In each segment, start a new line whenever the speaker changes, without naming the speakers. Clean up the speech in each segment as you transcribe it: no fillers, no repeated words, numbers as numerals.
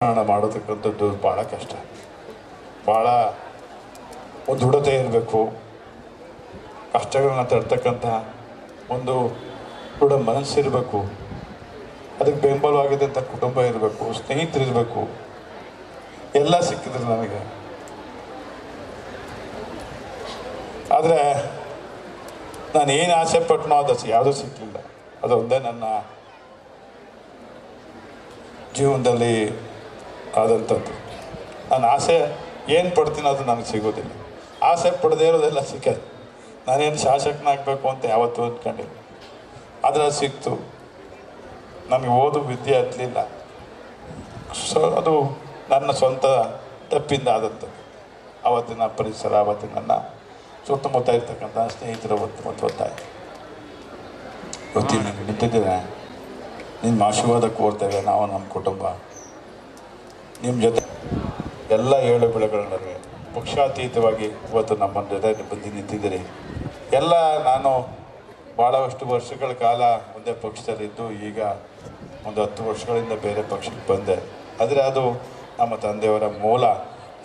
ಮಾಡೋದಕ್ಕಂಥದ್ದು ಭಾಳ ಕಷ್ಟ, ಭಾಳ ಒಂದು ದೃಢತೆ ಇರಬೇಕು. ಕಷ್ಟಗಳನ್ನ ತಡ್ತಕ್ಕಂಥ ಒಂದು ದೃಢ ಮನಸ್ಸಿರಬೇಕು. ಅದಕ್ಕೆ ಬೆಂಬಲವಾಗಿದ್ದಂಥ ಕುಟುಂಬ ಇರಬೇಕು, ಸ್ನೇಹಿತರಿರಬೇಕು. ಎಲ್ಲ ಸಿಕ್ಕಿದ್ರು ನನಗೆ. ಆದರೆ ನಾನು ಏನು ಆಸೆ ಪಟ್ಟನೋ ಅದು ಯಾವುದೂ ಸಿಕ್ಕಲಿಲ್ಲ. ಅದೊಂದೇ ನನ್ನ ಜೀವನದಲ್ಲಿ ಆದಂಥದ್ದು. ನಾನು ಆಸೆ ಏನು ಪಡ್ತೀನೋ ಅದು ನನಗೆ ಸಿಗೋದಿಲ್ಲ. ಆಸೆ ಪಡದೇ ಇರೋದೆಲ್ಲ ಸಿಕ್ಕದು. ನಾನೇನು ಶಾಸಕನಾಗಬೇಕು ಅಂತ ಯಾವತ್ತೂ ಅಂದ್ಕೊಂಡಿಲ್ಲ. ಆದರೆ ಅದು ಸಿಕ್ತು. ನನಗೆ ಓದು ವಿದ್ಯೆ ಹತ್ತಲಿಲ್ಲ. ಸೊ ಅದು ನನ್ನ ಸ್ವಂತ ತಪ್ಪಿಂದ ಆದಂಥದ್ದು. ಆವತ್ತಿನ ಪರಿಸರ, ಆವತ್ತಿನ ನನ್ನ ಸುತ್ತಮುತ್ತ ಇರ್ತಕ್ಕಂಥ ಸ್ನೇಹಿತರ ಒತ್ತಾಯ. ಇವತ್ತಿನ ನಿಂತಿದ್ದೇನೆ, ನಿಮ್ಮ ಆಶೀರ್ವಾದ ಕೋರ್ತೇವೆ ನಾವು, ನಮ್ಮ ಕುಟುಂಬ ನಿಮ್ಮ ಜೊತೆ ಎಲ್ಲ ಏಳು ಬೆಳೆಗಳ ನಡುವೆ ಪಕ್ಷಾತೀತವಾಗಿ ಇವತ್ತು ನಮ್ಮ ಜೊತೆ ಬಂದು ನಿಂತಿದ್ದೀರಿ. ಎಲ್ಲ ನಾನು ಭಾಳಷ್ಟು ವರ್ಷಗಳ ಕಾಲ ಒಂದೇ ಪಕ್ಷದಲ್ಲಿದ್ದು ಈಗ ಒಂದು 10 ವರ್ಷಗಳಿಂದ ಬೇರೆ ಪಕ್ಷಕ್ಕೆ ಬಂದೆ. ಆದರೆ ಅದು ನಮ್ಮ ತಂದೆಯವರ ಮೂಲ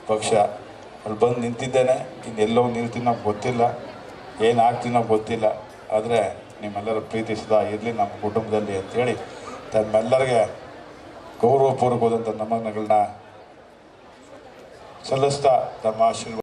ಪಕ್ಷ. ಅಲ್ಲಿ ಬಂದು ನಿಂತಿದ್ದೇನೆ. ಇನ್ನೆಲ್ಲೋ ನಿಲ್ತೀನೋ ಗೊತ್ತಿಲ್ಲ, ಏನಾಗ್ತೀನೋ ಗೊತ್ತಿಲ್ಲ. ಆದರೆ ನಿಮ್ಮೆಲ್ಲರ ಪ್ರೀತಿ ಸದಾ ಇರಲಿ ನಮ್ಮ ಕುಟುಂಬದಲ್ಲಿ ಅಂಥೇಳಿ ತಮ್ಮೆಲ್ಲರಿಗೆ ಗೌರವಪೂರ್ವಕವಾದಂಥ ನಮನಗಳನ್ನ ಸಲ್ಲಿಸ್ತಾ ತಮ್ಮ ಆಶೀರ್ವಾದ